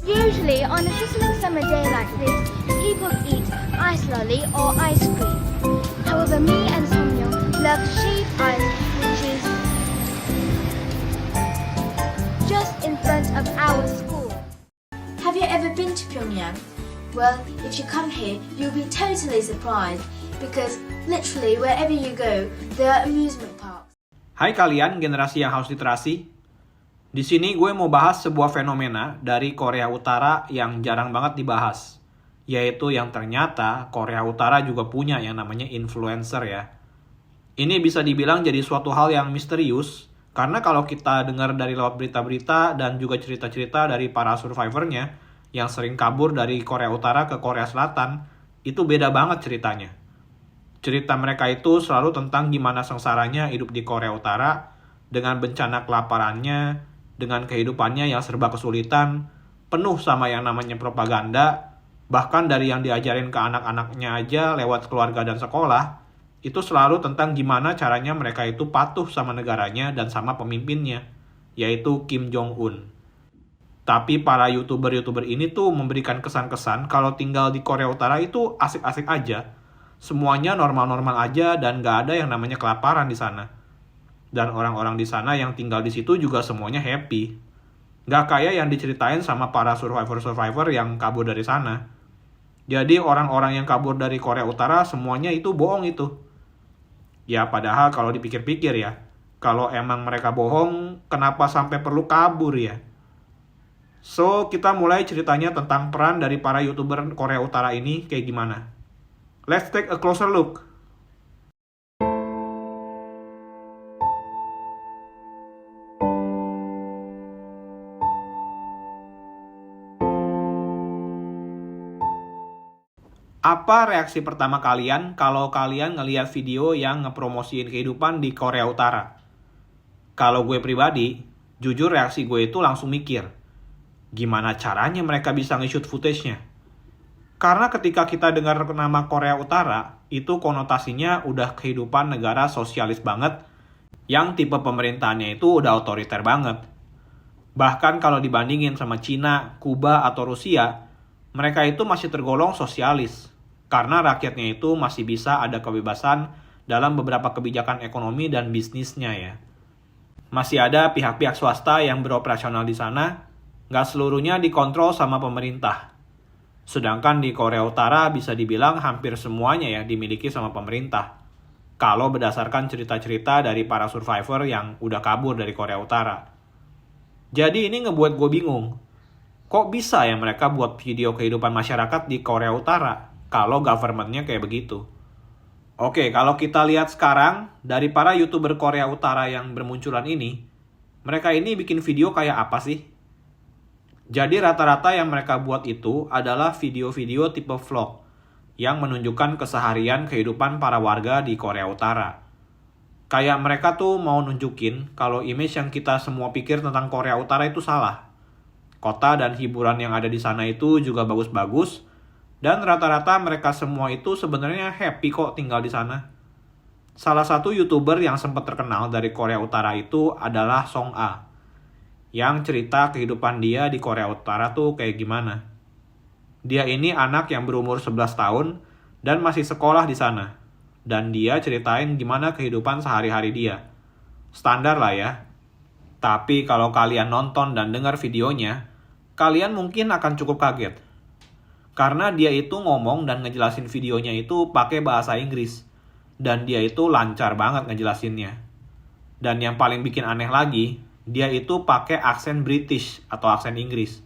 Usually, on a sizzling summer day like this, people eat ice lolly or ice cream. However, me and Somyo love sheep ice, which is just in front of our school. Have you ever been to Pyongyang? Well, if you come here, you'll be totally surprised because literally wherever you go, there are amusement parks. Hai kalian generasi yang haus literasi. Di sini gue mau bahas sebuah fenomena dari Korea Utara yang jarang banget dibahas. Yaitu yang ternyata Korea Utara juga punya yang namanya influencer ya. Ini bisa dibilang jadi suatu hal yang misterius. Karena kalau kita dengar dari lewat berita-berita dan juga cerita-cerita dari para survivornya yang sering kabur dari Korea Utara ke Korea Selatan, itu beda banget ceritanya. Cerita mereka itu selalu tentang gimana sengsaranya hidup di Korea Utara dengan bencana kelaparannya, dengan kehidupannya yang serba kesulitan, penuh sama yang namanya propaganda, bahkan dari yang diajarin ke anak-anaknya aja lewat keluarga dan sekolah, itu selalu tentang gimana caranya mereka itu patuh sama negaranya dan sama pemimpinnya, yaitu Kim Jong-un. Tapi para YouTuber-YouTuber ini tuh memberikan kesan-kesan kalau tinggal di Korea Utara itu asik-asik aja, semuanya normal-normal aja dan gak ada yang namanya kelaparan di sana. Dan orang-orang di sana yang tinggal di situ juga semuanya happy. Gak kayak yang diceritain sama para survivor-survivor yang kabur dari sana. Jadi orang-orang yang kabur dari Korea Utara semuanya itu bohong itu. Ya padahal kalau dipikir-pikir ya, kalau emang mereka bohong, kenapa sampai perlu kabur ya? So, kita mulai ceritanya tentang peran dari para YouTuber Korea Utara ini kayak gimana. Let's take a closer look. Apa reaksi pertama kalian kalau kalian ngelihat video yang ngepromosiin kehidupan di Korea Utara? Kalau gue pribadi, jujur reaksi gue itu langsung mikir, gimana caranya mereka bisa nge-shoot footage-nya? Karena ketika kita dengar nama Korea Utara, itu konotasinya udah kehidupan negara sosialis banget, yang tipe pemerintahannya itu udah otoriter banget. Bahkan kalau dibandingin sama Cina, Kuba, atau Rusia, mereka itu masih tergolong sosialis. Karena rakyatnya itu masih bisa ada kebebasan dalam beberapa kebijakan ekonomi dan bisnisnya ya. Masih ada pihak-pihak swasta yang beroperasional di sana, nggak seluruhnya dikontrol sama pemerintah. Sedangkan di Korea Utara bisa dibilang hampir semuanya ya dimiliki sama pemerintah. Kalau berdasarkan cerita-cerita dari para survivor yang udah kabur dari Korea Utara. Jadi ini ngebuat gue bingung. Kok bisa ya mereka buat video kehidupan masyarakat di Korea Utara kalau government-nya kayak begitu? Oke, kalau kita lihat sekarang, dari para YouTuber Korea Utara yang bermunculan ini, mereka ini bikin video kayak apa sih? Jadi rata-rata yang mereka buat itu adalah video-video tipe vlog, yang menunjukkan keseharian kehidupan para warga di Korea Utara. Kayak mereka tuh mau nunjukin kalau image yang kita semua pikir tentang Korea Utara itu salah. Kota dan hiburan yang ada di sana itu juga bagus-bagus, dan rata-rata mereka semua itu sebenarnya happy kok tinggal di sana. Salah satu YouTuber yang sempat terkenal dari Korea Utara itu adalah Song A, yang cerita kehidupan dia di Korea Utara tuh kayak gimana. Dia ini anak yang berumur 11 tahun dan masih sekolah di sana. Dan dia ceritain gimana kehidupan sehari-hari dia. Standar lah ya. Tapi kalau kalian nonton dan dengar videonya, kalian mungkin akan cukup kaget. Karena dia itu ngomong dan ngejelasin videonya itu pakai bahasa Inggris. Dan dia itu lancar banget ngejelasinnya. Dan yang paling bikin aneh lagi, dia itu pakai aksen British atau aksen Inggris.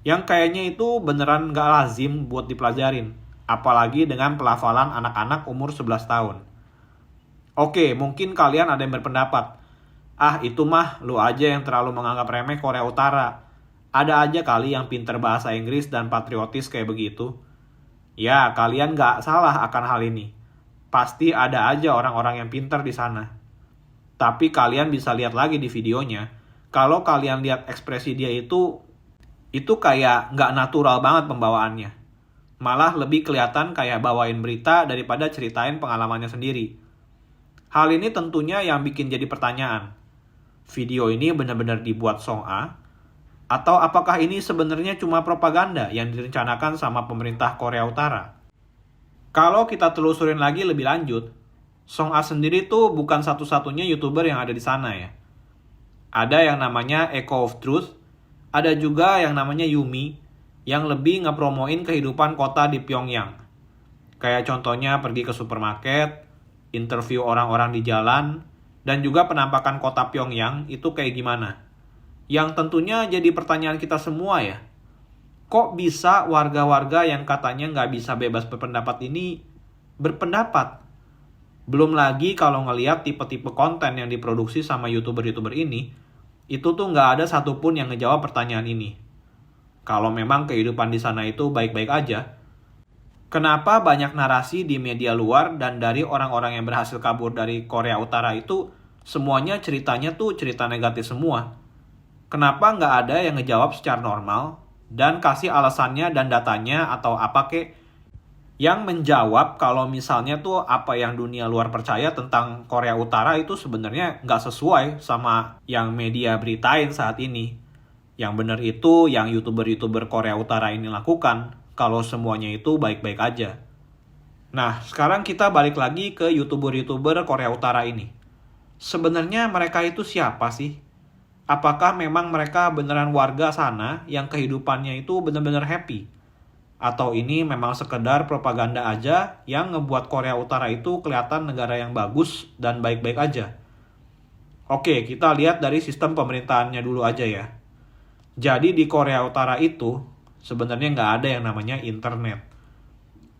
Yang kayaknya itu beneran gak lazim buat dipelajarin. Apalagi dengan pelafalan anak-anak umur 11 tahun. Oke, mungkin kalian ada yang berpendapat, ah itu mah lu aja yang terlalu menganggap remeh Korea Utara. Ada aja kali yang pinter bahasa Inggris dan patriotis kayak begitu. Ya, kalian gak salah akan hal ini. Pasti ada aja orang-orang yang pinter di sana. Tapi kalian bisa lihat lagi di videonya, kalau kalian lihat ekspresi dia itu kayak gak natural banget pembawaannya. Malah lebih kelihatan kayak bawain berita daripada ceritain pengalamannya sendiri. Hal ini tentunya yang bikin jadi pertanyaan. Video ini benar-benar dibuat Song A? Atau apakah ini sebenarnya cuma propaganda yang direncanakan sama pemerintah Korea Utara? Kalau kita telusurin lagi lebih lanjut, Song A sendiri tuh bukan satu-satunya YouTuber yang ada di sana ya. Ada yang namanya Echo of Truth, ada juga yang namanya Yumi, yang lebih ngepromoin kehidupan kota di Pyongyang. Kayak contohnya pergi ke supermarket, interview orang-orang di jalan, dan juga penampakan kota Pyongyang itu kayak gimana. Yang tentunya jadi pertanyaan kita semua ya. Kok bisa warga-warga yang katanya nggak bisa bebas berpendapat ini berpendapat? Belum lagi kalau ngelihat tipe-tipe konten yang diproduksi sama YouTuber-YouTuber ini, itu tuh nggak ada satupun yang ngejawab pertanyaan ini. Kalau memang kehidupan di sana itu baik-baik aja, kenapa banyak narasi di media luar dan dari orang-orang yang berhasil kabur dari Korea Utara itu semuanya ceritanya tuh cerita negatif semua? Kenapa nggak ada yang ngejawab secara normal dan kasih alasannya dan datanya atau apa kek yang menjawab kalau misalnya tuh apa yang dunia luar percaya tentang Korea Utara itu sebenarnya nggak sesuai sama yang media beritain saat ini. Yang benar itu yang YouTuber-YouTuber Korea Utara ini lakukan kalau semuanya itu baik-baik aja. Nah, sekarang kita balik lagi ke YouTuber-YouTuber Korea Utara ini. Sebenarnya mereka itu siapa sih? Apakah memang mereka beneran warga sana yang kehidupannya itu benar-benar happy? Atau ini memang sekedar propaganda aja yang ngebuat Korea Utara itu kelihatan negara yang bagus dan baik-baik aja? Oke, kita lihat dari sistem pemerintahannya dulu aja ya. Jadi di Korea Utara itu sebenarnya nggak ada yang namanya internet.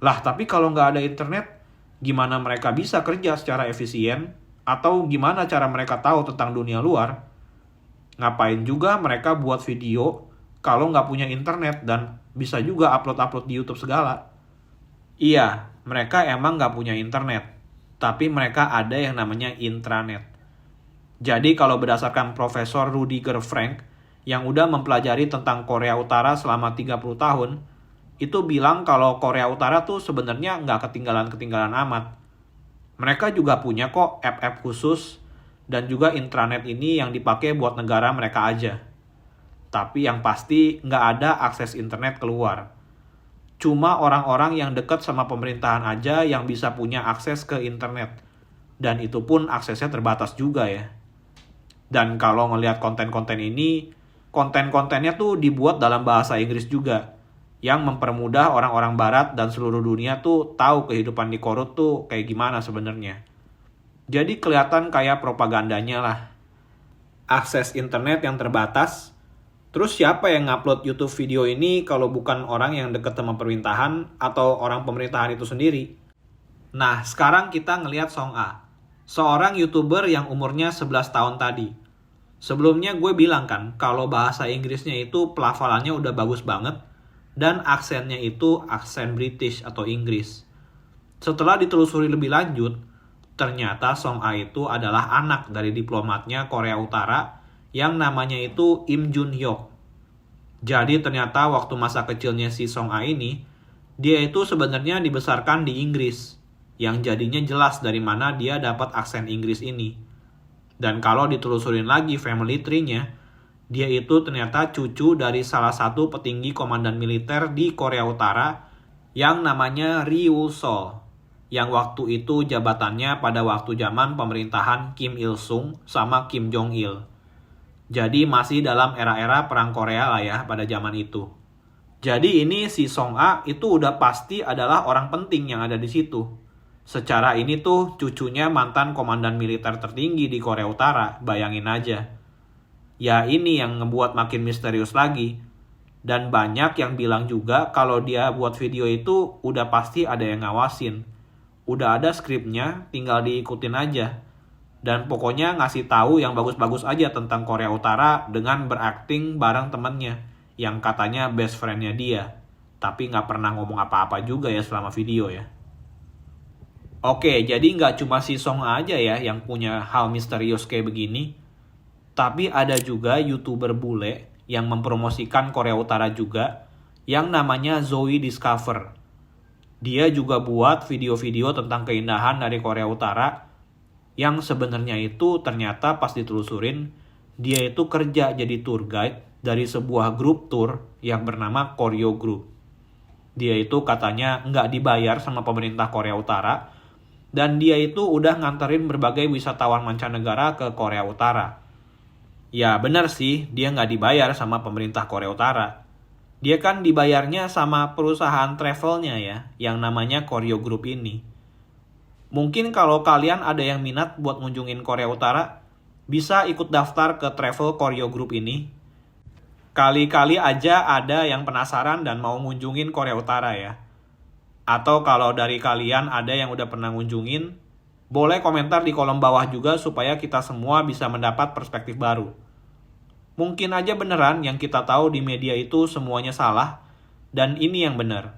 Lah, tapi kalau nggak ada internet, gimana mereka bisa kerja secara efisien? Atau gimana cara mereka tahu tentang dunia luar? Ngapain juga mereka buat video kalau nggak punya internet dan bisa juga upload-upload di YouTube segala? Iya, mereka emang nggak punya internet, tapi mereka ada yang namanya intranet. Jadi kalau berdasarkan Profesor Rudiger Frank yang udah mempelajari tentang Korea Utara selama 30 tahun, itu bilang kalau Korea Utara tuh sebenarnya nggak ketinggalan-ketinggalan amat. Mereka juga punya kok app-app khusus dan juga intranet ini yang dipakai buat negara mereka aja. Tapi yang pasti nggak ada akses internet keluar. Cuma orang-orang yang dekat sama pemerintahan aja yang bisa punya akses ke internet. Dan itu pun aksesnya terbatas juga ya. Dan kalau ngelihat konten-konten ini, konten-kontennya tuh dibuat dalam bahasa Inggris juga. Yang mempermudah orang-orang barat dan seluruh dunia tuh tahu kehidupan di Korut tuh kayak gimana sebenarnya. Jadi kelihatan kayak propagandanya lah. Akses internet yang terbatas. Terus siapa yang ngupload YouTube video ini kalau bukan orang yang dekat sama pemerintahan atau orang pemerintahan itu sendiri? Nah, sekarang kita ngelihat Song A. Seorang YouTuber yang umurnya 11 tahun tadi. Sebelumnya gue bilang kan, kalau bahasa Inggrisnya itu pelafalannya udah bagus banget. Dan aksennya itu aksen British atau Inggris. Setelah ditelusuri lebih lanjut, ternyata Song A itu adalah anak dari diplomatnya Korea Utara yang namanya itu Im Jun Hyuk. Jadi ternyata waktu masa kecilnya si Song A ini, dia itu sebenarnya dibesarkan di Inggris, yang jadinya jelas dari mana dia dapat aksen Inggris ini. Dan kalau ditelusurin lagi family tree-nya, dia itu ternyata cucu dari salah satu petinggi komandan militer di Korea Utara yang namanya Ryu Sol, yang waktu itu jabatannya pada waktu zaman pemerintahan Kim Il Sung sama Kim Jong Il. Jadi masih dalam era-era perang Korea lah ya pada zaman itu. Jadi ini si Song A itu udah pasti adalah orang penting yang ada di situ. Secara ini tuh cucunya mantan komandan militer tertinggi di Korea Utara, bayangin aja. Ya ini yang ngebuat makin misterius lagi. Dan banyak yang bilang juga kalau dia buat video itu udah pasti ada yang ngawasin. Udah ada skripnya, tinggal diikutin aja. Dan pokoknya ngasih tahu yang bagus-bagus aja tentang Korea Utara dengan berakting bareng temennya yang katanya best friend-nya dia. Tapi nggak pernah ngomong apa-apa juga ya selama video ya. Oke, jadi nggak cuma si Song aja ya yang punya hal misterius kayak begini. Tapi ada juga YouTuber bule yang mempromosikan Korea Utara juga yang namanya Zoe Discover. Dia juga buat video-video tentang keindahan dari Korea Utara yang sebenarnya itu ternyata pas ditelusurin dia itu kerja jadi tour guide dari sebuah grup tour yang bernama Koryo Group. Dia itu katanya nggak dibayar sama pemerintah Korea Utara, dan dia itu udah nganterin berbagai wisatawan mancanegara ke Korea Utara. Ya benar sih, dia nggak dibayar sama pemerintah Korea Utara. Dia kan dibayarnya sama perusahaan travelnya ya, yang namanya Koryo Group ini. Mungkin kalau kalian ada yang minat buat ngunjungin Korea Utara, bisa ikut daftar ke travel Koryo Group ini. Kali-kali aja ada yang penasaran dan mau ngunjungin Korea Utara ya. Atau kalau dari kalian ada yang udah pernah ngunjungin, boleh komentar di kolom bawah juga supaya kita semua bisa mendapat perspektif baru. Mungkin aja beneran yang kita tahu di media itu semuanya salah, dan ini yang benar.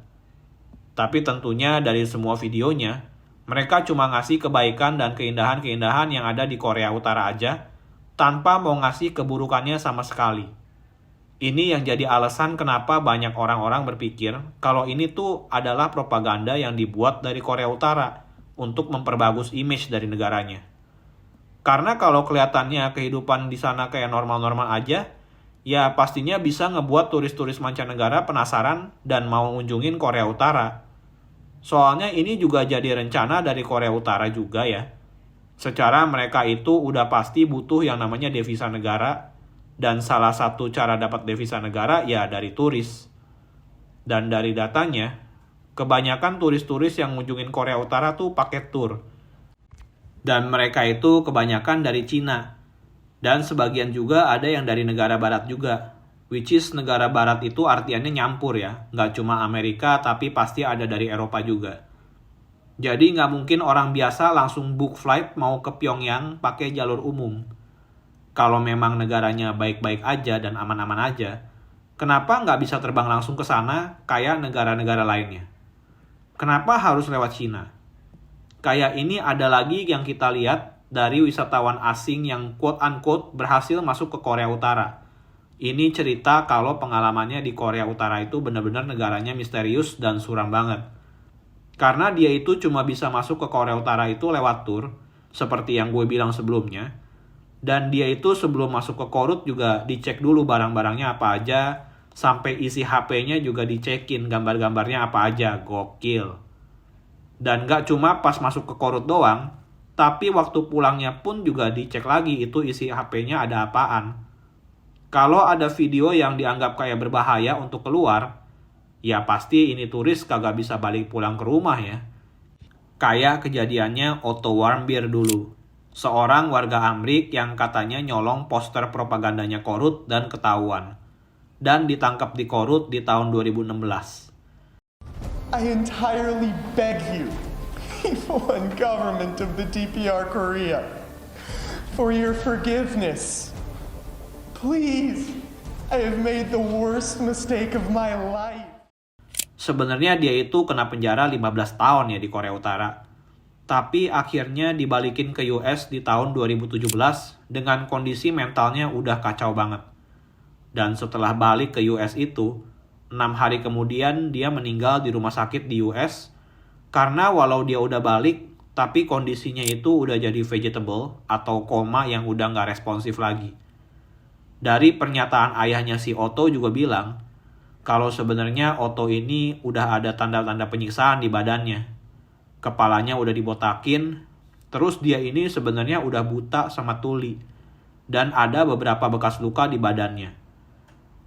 Tapi tentunya dari semua videonya, mereka cuma ngasih kebaikan dan keindahan-keindahan yang ada di Korea Utara aja, tanpa mau ngasih keburukannya sama sekali. Ini yang jadi alasan kenapa banyak orang-orang berpikir kalau ini tuh adalah propaganda yang dibuat dari Korea Utara untuk memperbagus image dari negaranya. Karena kalau kelihatannya kehidupan di sana kayak normal-normal aja, ya pastinya bisa ngebuat turis-turis mancanegara penasaran dan mau ngunjungin Korea Utara. Soalnya ini juga jadi rencana dari Korea Utara juga ya. Secara mereka itu udah pasti butuh yang namanya devisa negara, dan salah satu cara dapat devisa negara ya dari turis. Dan dari datanya, kebanyakan turis-turis yang ngunjungin Korea Utara tuh pakai tour. Dan mereka itu kebanyakan dari Cina. Dan sebagian juga ada yang dari negara barat juga. Which is negara barat itu artiannya nyampur ya. Nggak cuma Amerika tapi pasti ada dari Eropa juga. Jadi nggak mungkin orang biasa langsung book flight mau ke Pyongyang pakai jalur umum. Kalau memang negaranya baik-baik aja dan aman-aman aja, kenapa nggak bisa terbang langsung ke sana kayak negara-negara lainnya? Kenapa harus lewat Cina? Kayak ini ada lagi yang kita lihat dari wisatawan asing yang quote-unquote berhasil masuk ke Korea Utara. Ini cerita kalau pengalamannya di Korea Utara itu benar-benar negaranya misterius dan suram banget. Karena dia itu cuma bisa masuk ke Korea Utara itu lewat tour, seperti yang gue bilang sebelumnya. Dan dia itu sebelum masuk ke Korut juga dicek dulu barang-barangnya apa aja, sampai isi HP-nya juga dicekin gambar-gambarnya apa aja, gokil. Dan gak cuma pas masuk ke Korut doang, tapi waktu pulangnya pun juga dicek lagi itu isi HP-nya ada apaan. Kalau ada video yang dianggap kayak berbahaya untuk keluar, ya pasti ini turis kagak bisa balik pulang ke rumah ya. Kayak kejadiannya Otto Warmbier dulu. Seorang warga Amrik yang katanya nyolong poster propagandanya Korut dan ketahuan. Dan ditangkap di Korut di tahun 2016. I entirely beg you, people and government of the DPR Korea, for your forgiveness. Please, I have made the worst mistake of my life. Sebenarnya dia itu kena penjara 15 tahun ya di Korea Utara. Tapi akhirnya dibalikin ke US di tahun 2017 dengan kondisi mentalnya udah kacau banget. Dan setelah balik ke US itu, 6 hari kemudian dia meninggal di rumah sakit di US karena walau dia udah balik, tapi kondisinya itu udah jadi vegetable atau koma yang udah nggak responsif lagi. Dari pernyataan ayahnya si Otto juga bilang, kalau sebenarnya Otto ini udah ada tanda-tanda penyiksaan di badannya. Kepalanya udah dibotakin, terus dia ini sebenarnya udah buta sama tuli. Dan ada beberapa bekas luka di badannya.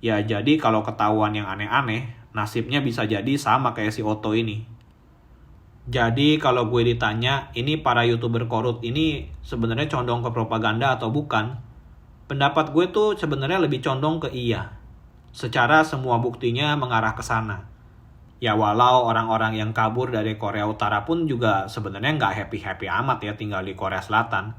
Ya jadi kalau ketahuan yang aneh-aneh, nasibnya bisa jadi sama kayak si Otto ini. Jadi kalau gue ditanya, ini para YouTuber Korut ini sebenarnya condong ke propaganda atau bukan? Pendapat gue tuh sebenarnya lebih condong ke iya. Secara semua buktinya mengarah ke sana. Ya walau orang-orang yang kabur dari Korea Utara pun juga sebenarnya nggak happy-happy amat ya tinggal di Korea Selatan.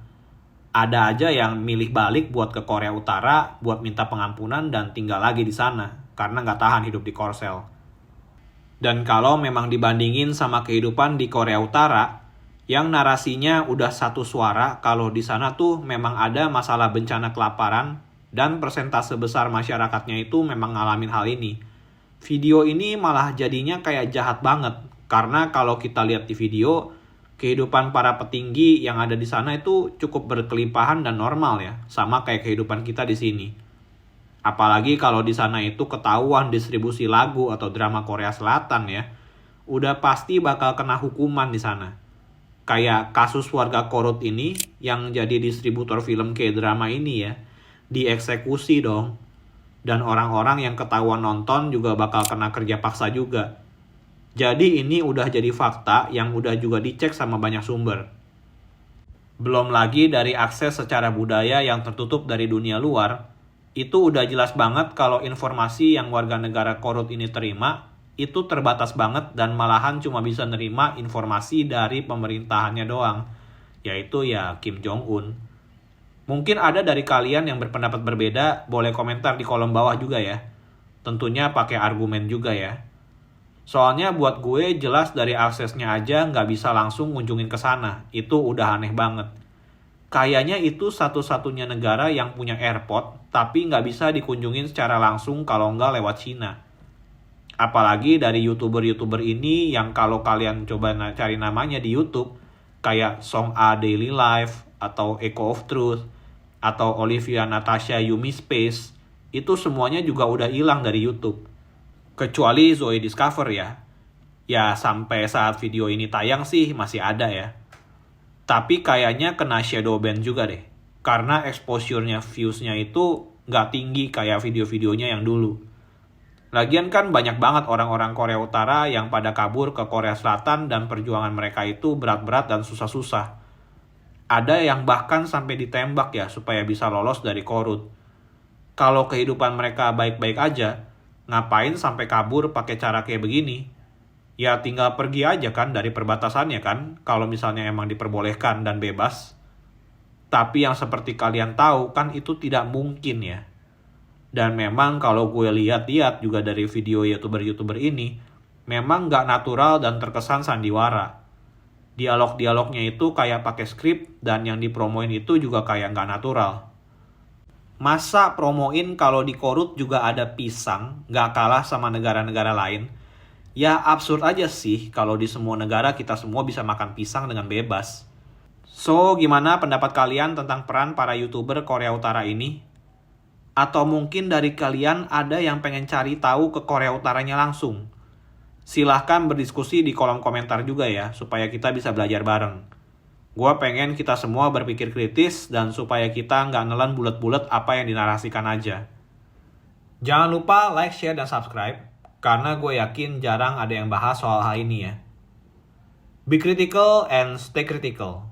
Ada aja yang milih balik buat ke Korea Utara buat minta pengampunan dan tinggal lagi di sana karena nggak tahan hidup di Korsel. Dan kalau memang dibandingin sama kehidupan di Korea Utara, yang narasinya udah satu suara kalau di sana tuh memang ada masalah bencana kelaparan dan persentase besar masyarakatnya itu memang ngalamin hal ini. Video ini malah jadinya kayak jahat banget karena kalau kita lihat di video, kehidupan para petinggi yang ada di sana itu cukup berkelimpahan dan normal ya, sama kayak kehidupan kita di sini. Apalagi kalau di sana itu ketahuan distribusi lagu atau drama Korea Selatan ya, udah pasti bakal kena hukuman di sana. Kayak kasus warga Korut ini yang jadi distributor film K-drama ini ya, dieksekusi dong. Dan orang-orang yang ketahuan nonton juga bakal kena kerja paksa juga. Jadi ini udah jadi fakta yang udah juga dicek sama banyak sumber. Belum lagi dari akses secara budaya yang tertutup dari dunia luar, itu udah jelas banget kalau informasi yang warga negara Korut ini terima itu terbatas banget dan malahan cuma bisa nerima informasi dari pemerintahannya doang, yaitu ya Kim Jong-un. Mungkin ada dari kalian yang berpendapat berbeda, boleh komentar di kolom bawah juga ya. Tentunya pakai argumen juga ya. Soalnya buat gue jelas dari aksesnya aja nggak bisa langsung ngunjungin ke sana. Itu udah aneh banget. Kayaknya itu satu-satunya negara yang punya airport, tapi nggak bisa dikunjungin secara langsung kalau nggak lewat Cina. Apalagi dari YouTuber-YouTuber ini yang kalau kalian coba cari namanya di YouTube, kayak Song A Daily Life, atau Echo of Truth, atau Olivia Natasha Yumi Space, itu semuanya juga udah hilang dari YouTube. Kecuali Zoe Discover ya. Ya sampai saat video ini tayang sih masih ada ya. Tapi kayaknya kena shadow ban juga deh. Karena exposure-nya, views-nya itu nggak tinggi kayak video-videonya yang dulu. Lagian kan banyak banget orang-orang Korea Utara yang pada kabur ke Korea Selatan dan perjuangan mereka itu berat-berat dan susah-susah. Ada yang bahkan sampai ditembak ya supaya bisa lolos dari Korut. Kalau kehidupan mereka baik-baik aja, ngapain sampai kabur pakai cara kayak begini? Ya tinggal pergi aja kan dari perbatasannya kan, kalau misalnya emang diperbolehkan dan bebas. Tapi yang seperti kalian tahu kan itu tidak mungkin ya. Dan memang kalau gue lihat-lihat juga dari video YouTuber-YouTuber ini, memang nggak natural dan terkesan sandiwara. Dialog-dialognya itu kayak pakai skrip dan yang dipromoin itu juga kayak nggak natural. Masa promoin kalau di Korut juga ada pisang, nggak kalah sama negara-negara lain? Ya absurd aja sih kalau di semua negara kita semua bisa makan pisang dengan bebas. So, gimana pendapat kalian tentang peran para YouTuber Korea Utara ini? Atau mungkin dari kalian ada yang pengen cari tahu ke Korea Utaranya langsung? Silahkan berdiskusi di kolom komentar juga ya, supaya kita bisa belajar bareng. Gua pengen kita semua berpikir kritis dan supaya kita nggak nelan bulet-bulet apa yang dinarasikan aja. Jangan lupa like, share, dan subscribe, karena gue yakin jarang ada yang bahas soal hal ini ya. Be critical and stay critical.